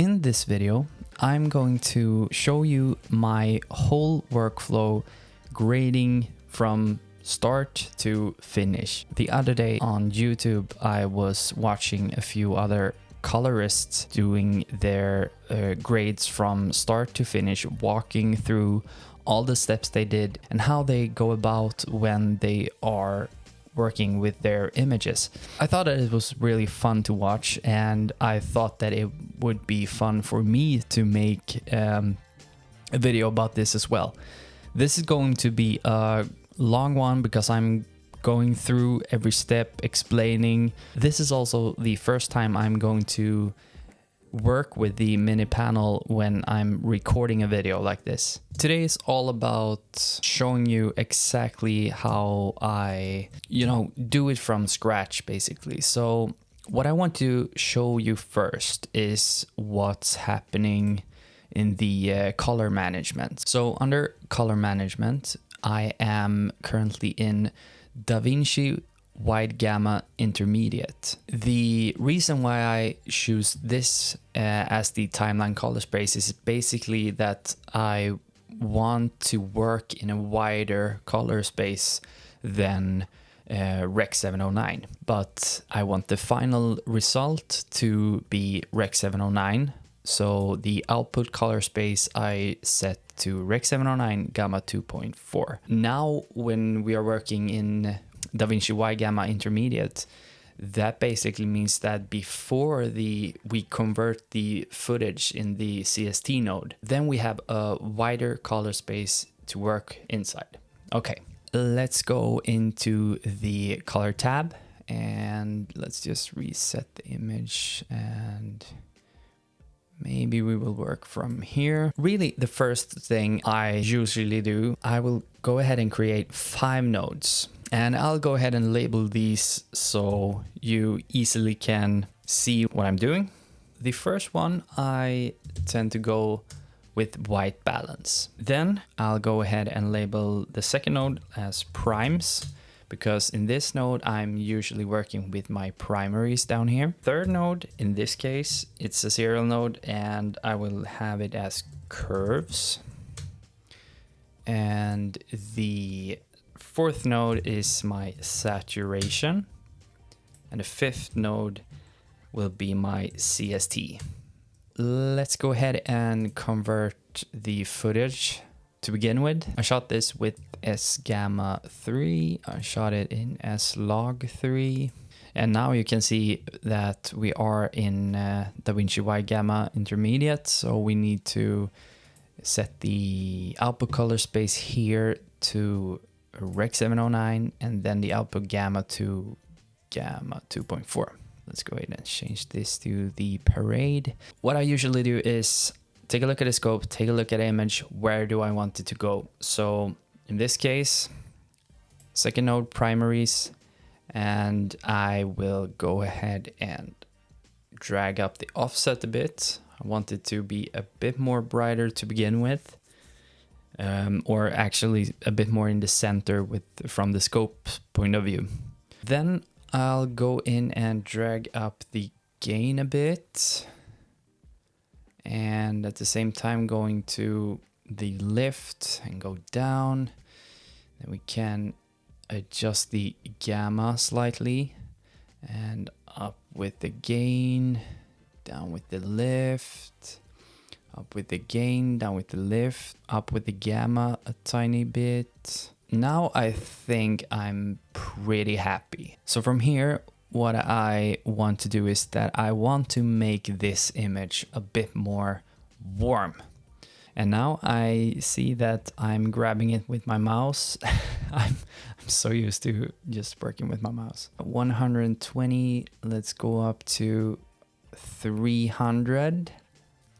In this video, I'm going to show you my whole workflow grading from start to finish. The other day on YouTube, I was watching a few other colorists doing their grades from start to finish, walking through all the steps they did and how they go about when they are working with their images. I thought that it was really fun to watch, and I thought that it would be fun for me to make a video about this as well. This is going to be a long one because I'm going through every step, explaining. This is also the first time I'm going to work with the mini panel when I'm recording a video like this. Today is all about showing you exactly how I, do it from scratch basically. So what I want to show you first is what's happening in the color management. So under color management, I am currently in DaVinci Wide Gamma Intermediate. The reason why I choose this as the timeline color space is basically that I want to work in a wider color space than Rec 709, but I want the final result to be Rec 709. So the output color space I set to Rec 709 Gamma 2.4. Now when we are working in DaVinci Wide Gamma Intermediate, that basically means that before we convert the footage in the CST node, then we have a wider color space to work inside. Okay, let's go into the color tab and let's just reset the image, and maybe we will work from here. Really, the first thing I usually do, I will go ahead and create 5 nodes. And I'll go ahead and label these so you easily can see what I'm doing. The first one, I tend to go with white balance. Then I'll go ahead and label the second node as primes, because in this node, I'm usually working with my primaries down here. Third node, in this case, it's a serial node, and I will have it as curves. And the fourth node is my saturation, and the fifth node will be my CST. Let's go ahead and convert the footage to begin with. I shot this with S-Gamma 3, I shot it in S-Log 3, and now you can see that we are in DaVinci Wide Gamma Intermediate, so we need to set the output color space here to Rec 709 and then the output gamma to Gamma 2.4. Let's go ahead and change this to the parade. What I usually do is take a look at the scope, take a look at the image, where do I want it to go? So in this case, second node primaries, and I will go ahead and drag up the offset a bit. I want it to be a bit more brighter to begin with. Or actually a bit more in the center from the scope point of view. Then I'll go in and drag up the gain a bit, and at the same time going to the lift and go down. Then we can adjust the gamma slightly, and up with the gain, down with the lift, up with the gain, down with the lift, up with the gamma a tiny bit. Now I think I'm pretty happy. So from here, what I want to do is that I want to make this image a bit more warm. And now I see that I'm grabbing it with my mouse. I'm so used to just working with my mouse. 120, let's go up to 300.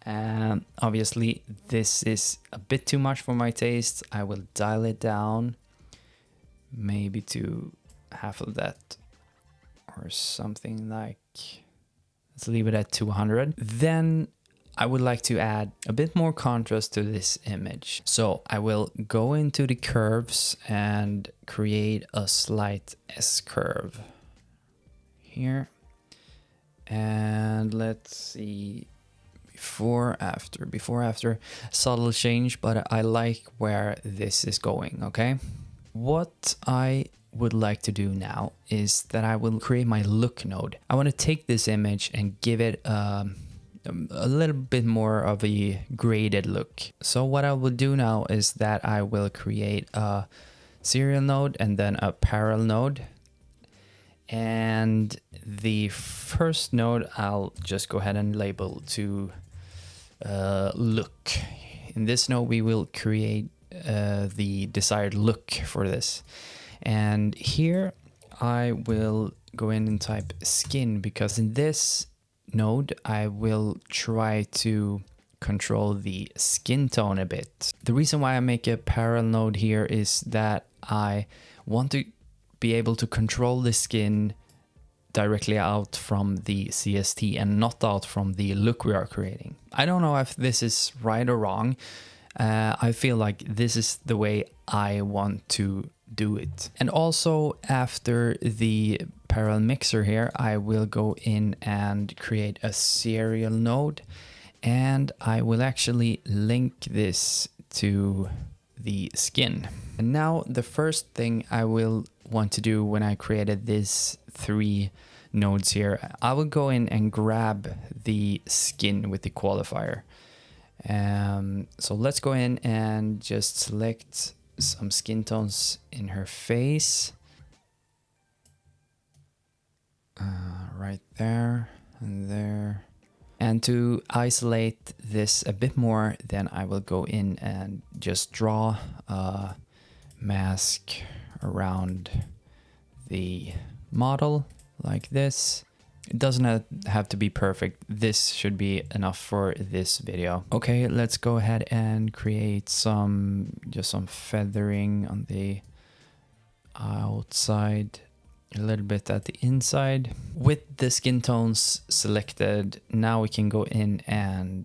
And obviously this is a bit too much for my taste. I will dial it down, maybe to half of that or something like, let's leave it at 200. Then I would like to add a bit more contrast to this image. So I will go into the curves and create a slight S curve here. And let's see, before, after, subtle change, but I like where this is going, okay? What I would like to do now is that I will create my look node. I want to take this image and give it a little bit more of a graded look. So what I will do now is that I will create a serial node and then a parallel node. And the first node I'll just go ahead and label to look. In this node we will create the desired look for this. And here I will go in and type skin, because in this node I will try to control the skin tone a bit. The reason why I make a parallel node here is that I want to be able to control the skin directly out from the CST and not out from the look we are creating. I don't know if this is right or wrong. I feel like this is the way I want to do it. And also after the parallel mixer here, I will go in and create a serial node, and I will actually link this to the skin. And now the first thing I will want to do when I created these 3 nodes here, I will go in and grab the skin with the qualifier. So let's go in and just select some skin tones in her face. Right there and there. And to isolate this a bit more, then I will go in and just draw a mask around the model like this. It doesn't have to be perfect. This should be enough for this video. Okay, let's go ahead and create just some feathering on the outside, a little bit at the inside. With the skin tones selected, now we can go in and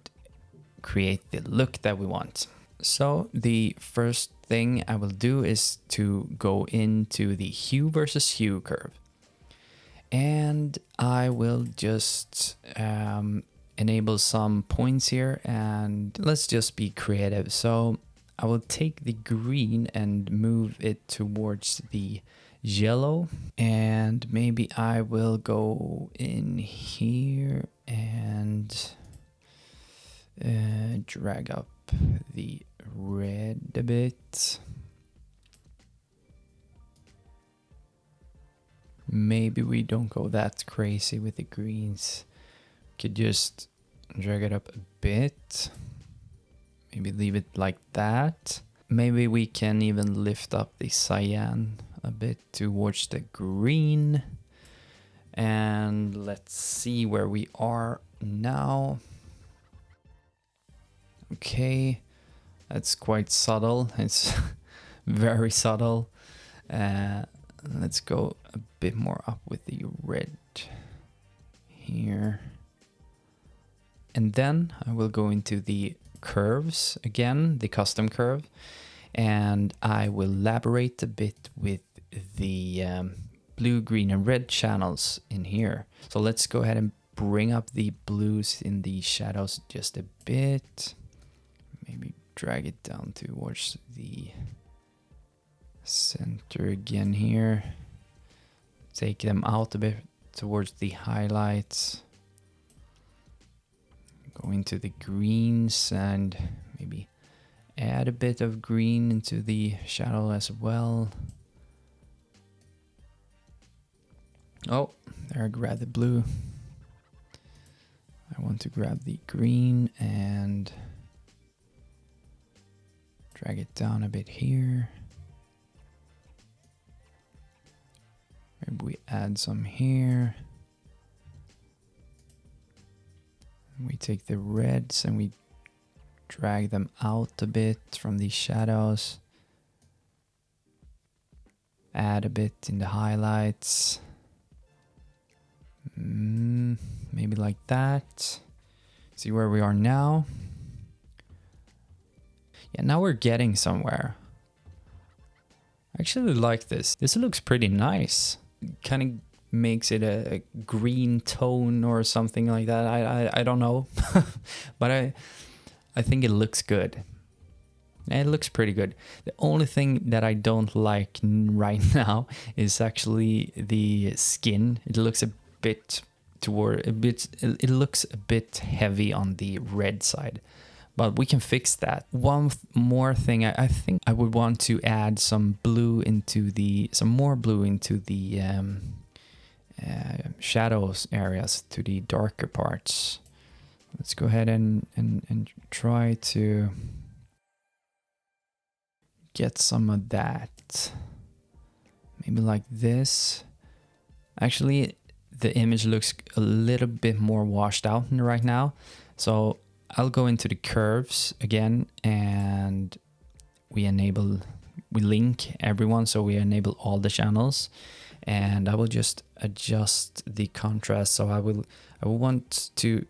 create the look that we want. So the first thing I will do is to go into the hue versus hue curve. And I will just enable some points here, and let's just be creative. So I will take the green and move it towards the yellow, and maybe I will go in here and drag up the red a bit. Maybe we don't go that crazy with the greens. Could just drag it up a bit. Maybe leave it like that. Maybe we can even lift up the cyan a bit towards the green. And let's see where we are now. Okay, that's quite subtle. It's very subtle. Let's go a bit more up with the red here. And then I will go into the curves again, the custom curve, and I will elaborate a bit with the blue, green, and red channels in here. So let's go ahead and bring up the blues in the shadows just a bit. Maybe drag it down towards the center again here. Take them out a bit towards the highlights. Go into the greens and maybe add a bit of green into the shadow as well. Oh, there I grabbed the blue. I want to grab the green and drag it down a bit here. Maybe we add some here. We take the reds and we drag them out a bit from the shadows. Add a bit in the highlights. Maybe like that. See where we are now. Yeah, now we're getting somewhere. I actually like this. This looks pretty nice. Kind of makes it a green tone or something like that. I don't know, but I think it looks good. It looks pretty good. The only thing that I don't like right now is actually the skin. It looks a bit it looks a bit heavy on the red side, but we can fix that. One more thing, I think I would want to add some more blue into the shadows areas, to the darker parts. Let's go ahead and try to get some of that. Maybe like this. Actually, the image looks a little bit more washed out right now. So I'll go into the curves again, and we link everyone, so we enable all the channels, and I will just adjust the contrast. So I will want to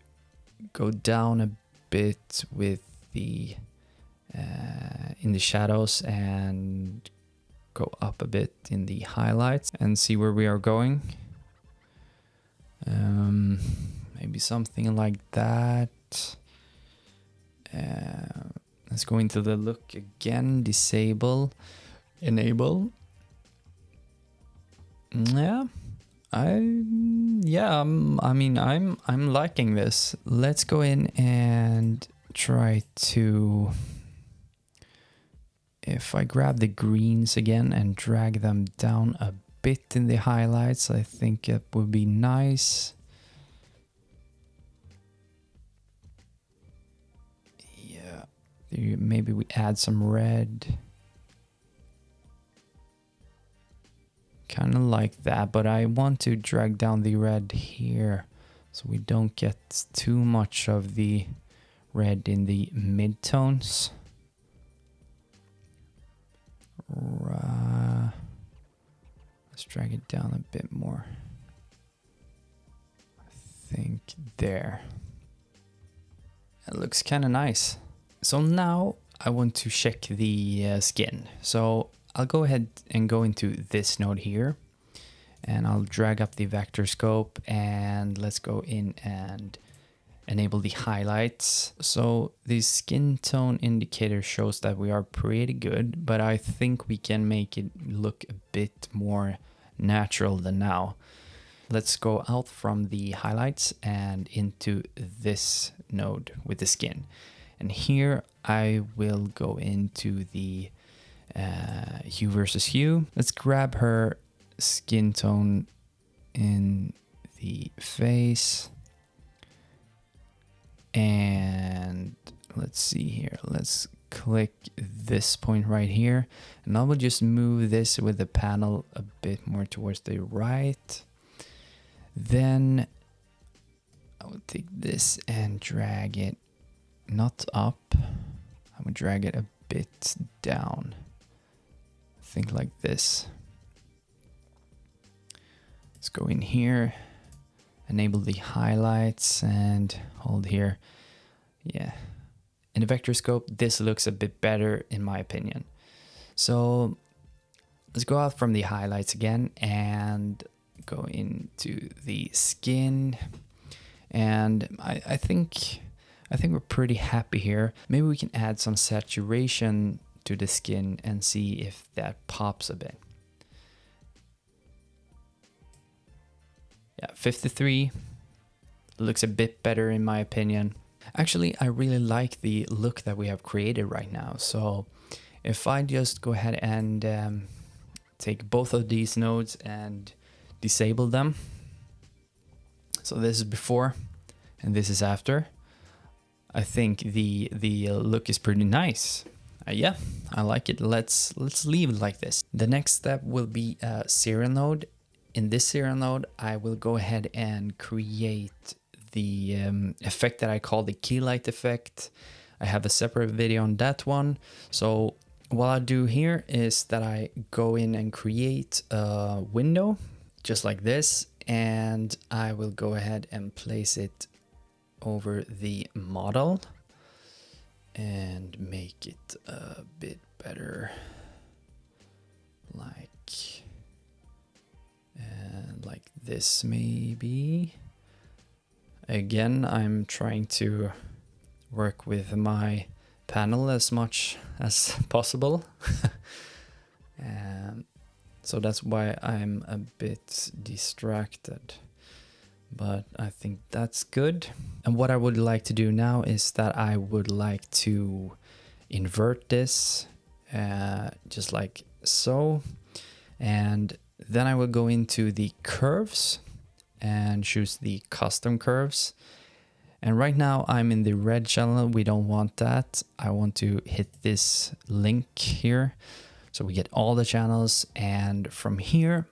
go down a bit with the in the shadows and go up a bit in the highlights and see where we are going. Maybe something like that. Let's go into the look again, disable, enable. Yeah, I'm liking this. Let's go in and try to, if I grab the greens again and drag them down a bit in the highlights, I think it would be nice. Yeah, maybe we add some red. Kind of like that, but I want to drag down the red here so we don't get too much of the red in the mid-tones. Let's drag it down a bit more. I think there. It looks kind of nice. So now I want to check the skin. So I'll go ahead and go into this node here, and I'll drag up the vector scope, and let's go in and enable the highlights. So the skin tone indicator shows that we are pretty good, but I think we can make it look a bit more natural than now. Let's go out from the highlights and into this node with the skin. And here I will go into the hue versus hue. Let's grab her skin tone in the face. And let's see here. Let's click this point right here. And I will just move this with the panel a bit more towards the right. Then I will take this and drag it not up. I will drag it a bit down. Think like this. Let's go in here, enable the highlights, and hold here. Yeah, in the vector scope this looks a bit better in my opinion. So let's go out from the highlights again and go into the skin, and I think we're pretty happy here. Maybe we can add some saturation to the skin and see if that pops a bit. Yeah, 53 looks a bit better in my opinion. Actually, I really like the look that we have created right now. So if I just go ahead and take both of these nodes and disable them. So this is before and this is after. I think the look is pretty nice. Yeah, I like it. Let's leave it like this. The next step will be a serial node. In this serial node, I will go ahead and create the effect that I call the key light effect. I have a separate video on that one. So what I do here is that I go in and create a window just like this, and I will go ahead and place it over the model and make it a bit better like like this maybe. Again, I'm trying to work with my panel as much as possible. So that's why I'm a bit distracted. But I think that's good. And what I would like to do now is that I would like to invert this just like so. And then I will go into the curves and choose the custom curves. And right now I'm in the red channel. We don't want that. I want to hit this link here. So we get all the channels, and from here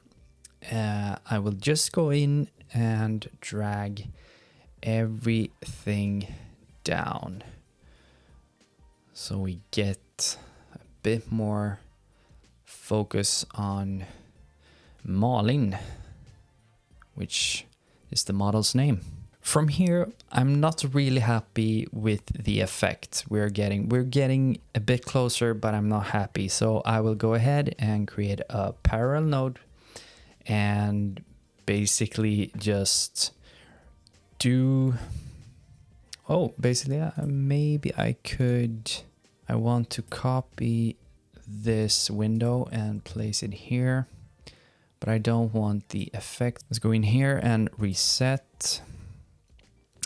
I will just go in and drag everything down. So we get a bit more focus on Malin, which is the model's name. From here, I'm not really happy with the effect we're getting. We're getting a bit closer, but I'm not happy. So I will go ahead and create a parallel node and basically just do... Oh, basically, maybe I want to copy this window and place it here, but I don't want the effect. Let's go in here and reset.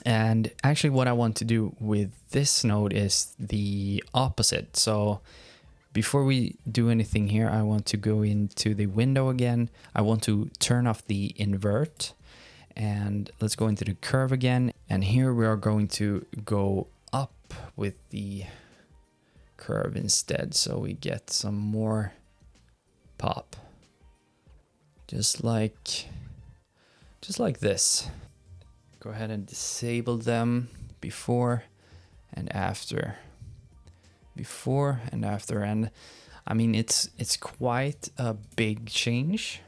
And actually what I want to do with this node is the opposite. So before we do anything here, I want to go into the window again. I want to turn off the invert, and let's go into the curve again. And here we are going to go up with the curve instead. So we get some more pop. Just like this. Go ahead and disable them before and after. Before and after. And I mean, it's quite a big change,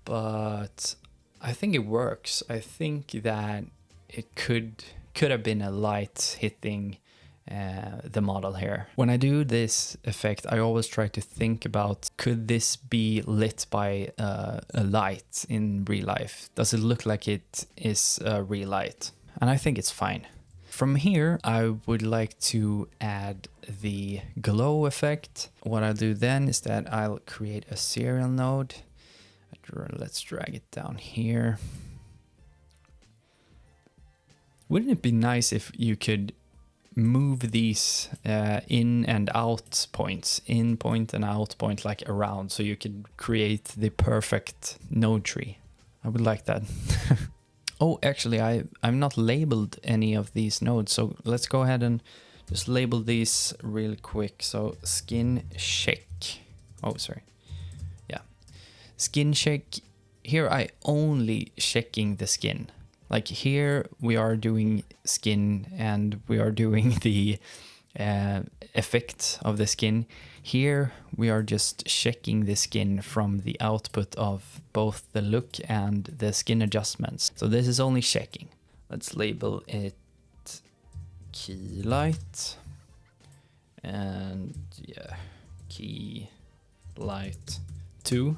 but I think it works. I think that it could have been a light hitting the model here. When I do this effect, I always try to think about, could this be lit by a light in real life? Does it look like it is a real light? And I think it's fine. From here, I would like to add the glow effect. What I'll do then is that I'll create a serial node. Let's drag it down here. Wouldn't it be nice if you could move these in and out points, in point and out point, like around, so you could create the perfect node tree? I would like that. Oh, actually, I'm not labeled any of these nodes, so let's go ahead and just label these real quick. So skin check. Oh, sorry. Yeah. Skin check. Here I only checking the skin. Like here we are doing skin and we are doing the effect of the skin. Here we are just checking the skin from the output of both the look and the skin adjustments. So this is only checking. Let's label it key light. And yeah, key light 2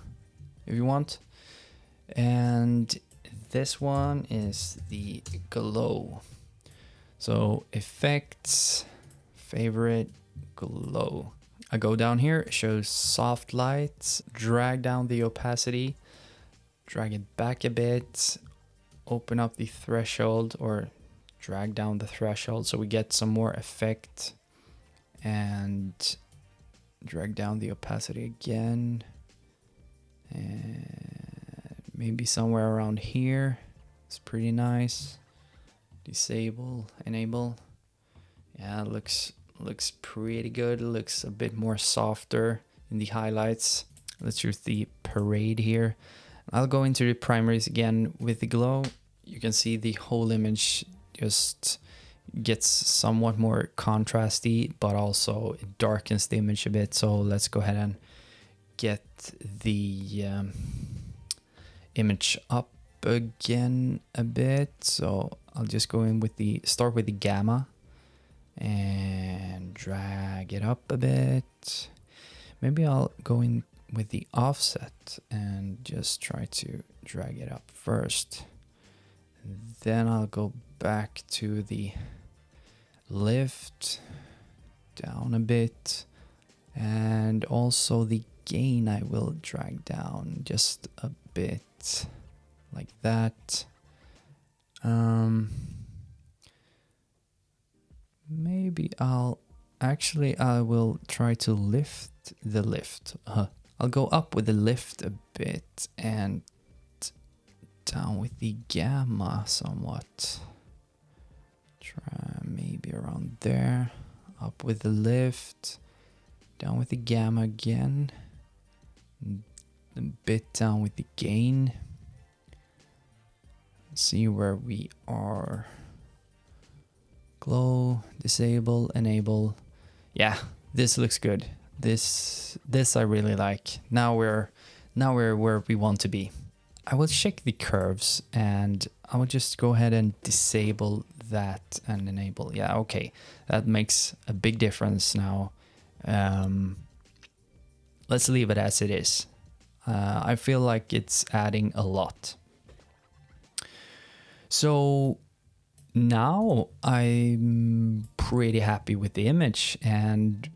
if you want. And this one is the glow. So effects, favorite, glow. I go down here, shows soft lights, drag down the opacity, drag it back a bit, open up the threshold or drag down the threshold so we get some more effect, and drag down the opacity again. And maybe somewhere around here. It's pretty nice. Disable, enable. Yeah, it looks pretty good. It looks a bit more softer in the highlights. Let's use the parade here. I'll go into the primaries again with the glow. You can see the whole image just gets somewhat more contrasty, but also it darkens the image a bit. So let's go ahead and get the image up again a bit. So I'll just go in with start with the gamma and drag it up a bit. Maybe I'll go in with the offset and just try to drag it up first. Then I'll go back to the lift, down a bit, and also the gain I will drag down just a bit, like that. Maybe I will try to lift the lift. I'll go up with the lift a bit and down with the gamma somewhat. Try maybe around there. Up with the lift, down with the gamma again, a bit down with the gain. See where we are. Glow, disable, enable. Yeah, this looks good. This I really like. Now we're where we want to be. I will check the curves and I will just go ahead and disable that and enable. Yeah, okay. That makes a big difference now. Let's leave it as it is. I feel like it's adding a lot. So now I'm pretty happy with the image, and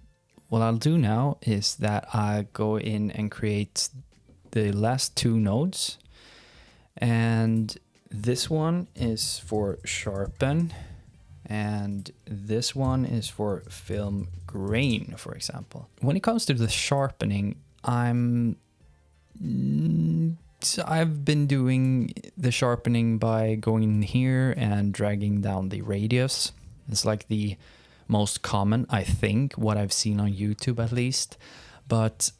what I'll do now is that I go in and create the last two nodes, and this one is for sharpen and this one is for film grain, for example. When it comes to the sharpening, I've been doing the sharpening by going in here and dragging down the radius. It's like the most common, I think, what I've seen on YouTube at least. But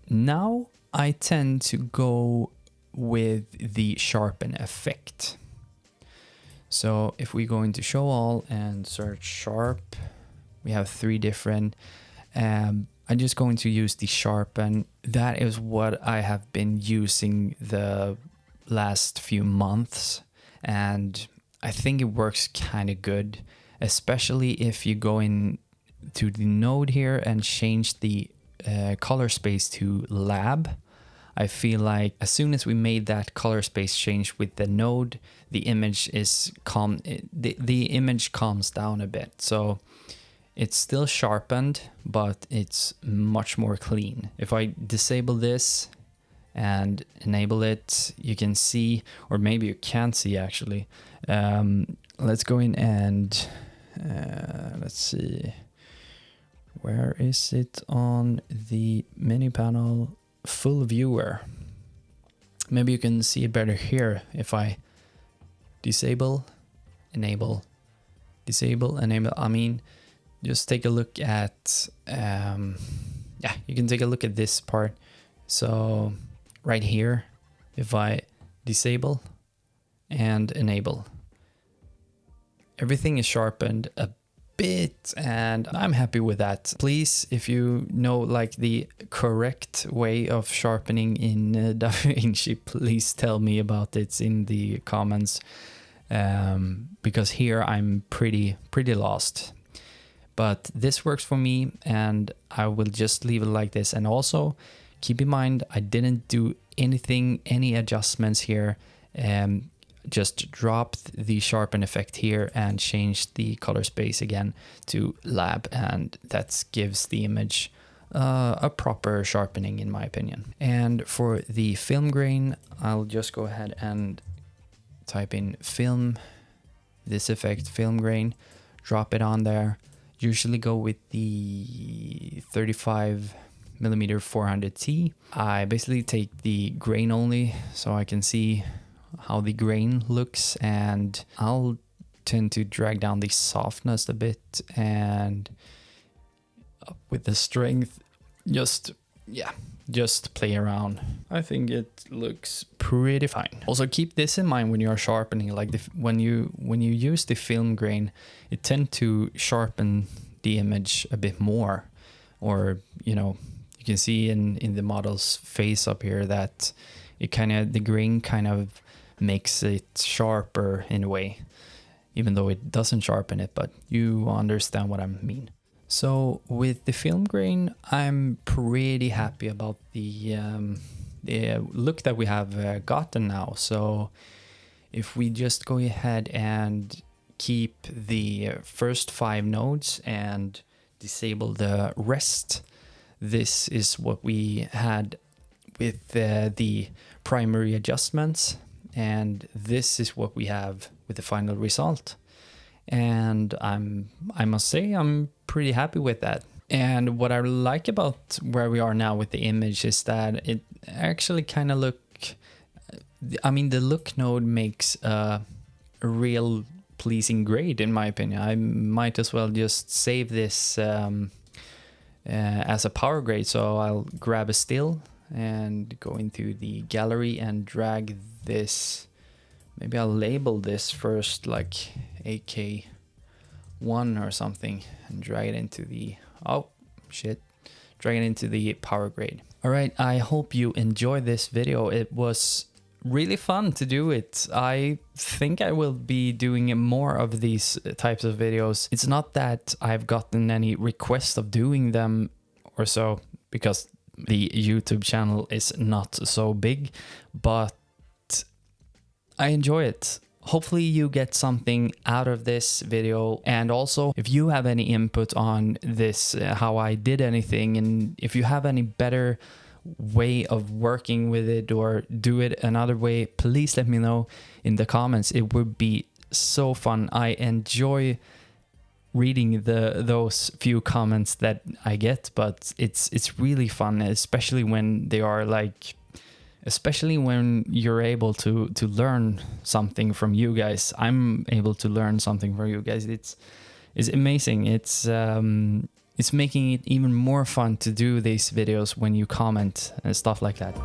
now I tend to go with the sharpen effect. So if we go into show all and search sharp, we have three different. I'm just going to use the sharpen. That is what I have been using the last few months, and I think it works kind of good, especially if you go in to the node here and change the color space to lab. I feel like as soon as we made that color space change with the node, the image is the image calms down a bit. So it's still sharpened, but it's much more clean. If I disable this and enable it, you can see, or maybe you can't see actually. Let's go in and let's see. Where is it on the menu panel? Full viewer. Maybe you can see it better here if I disable, enable, disable, enable. I mean, just take a look at, you can take a look at this part. So right here, if I disable and enable, everything is sharpened a bit, and I'm happy with that. Please, if you know like the correct way of sharpening in DaVinci, please tell me about it in the comments, because here I'm pretty lost. But this works for me, and I will just leave it like this. And also keep in mind, I didn't do any adjustments here. Just dropped the sharpen effect here and changed the color space again to lab, and that gives the image a proper sharpening in my opinion. And for the film grain, I'll just go ahead and type in film, this effect, film grain, drop it on there. Usually go with the 35mm 400T. I basically take the grain only so I can see how the grain looks, and I'll tend to drag down the softness a bit and up with the strength. Just play around. I think it looks pretty fine. Also keep this in mind when you are sharpening, like when you use the film grain, it tends to sharpen the image a bit more, or you can see in the model's face up here that the grain kind of makes it sharper in a way, even though it doesn't sharpen it, but you understand what I mean. So with the film grain, I'm pretty happy about the look that we have gotten now. So if we just go ahead and keep the first 5 nodes and disable the rest, this is what we had with the primary adjustments, and this is what we have with the final result. And I must say I'm pretty happy with that. And what I like about where we are now with the image is that it actually kind of the look node makes a real pleasing grade in my opinion. I might as well just save this as a power grade. So I'll grab a still and go into the gallery and drag this. Maybe I'll label this first like AK1 or something and drag it into the, drag it into the power grade. All right, I hope you enjoyed this video. It was really fun to do it. I think I will be doing more of these types of videos. It's not that I've gotten any requests of doing them or so, because the YouTube channel is not so big, but I enjoy it. Hopefully you get something out of this video. And also, if you have any input on this, how I did anything, and if you have any better way of working with it or do it another way, please let me know in the comments. It would be so fun. I enjoy reading those few comments that I get, but it's really fun, especially when they are like, especially when you're able to learn something from you guys. I'm able to learn something from you guys. It's amazing. It's making it even more fun to do these videos when you comment and stuff like that.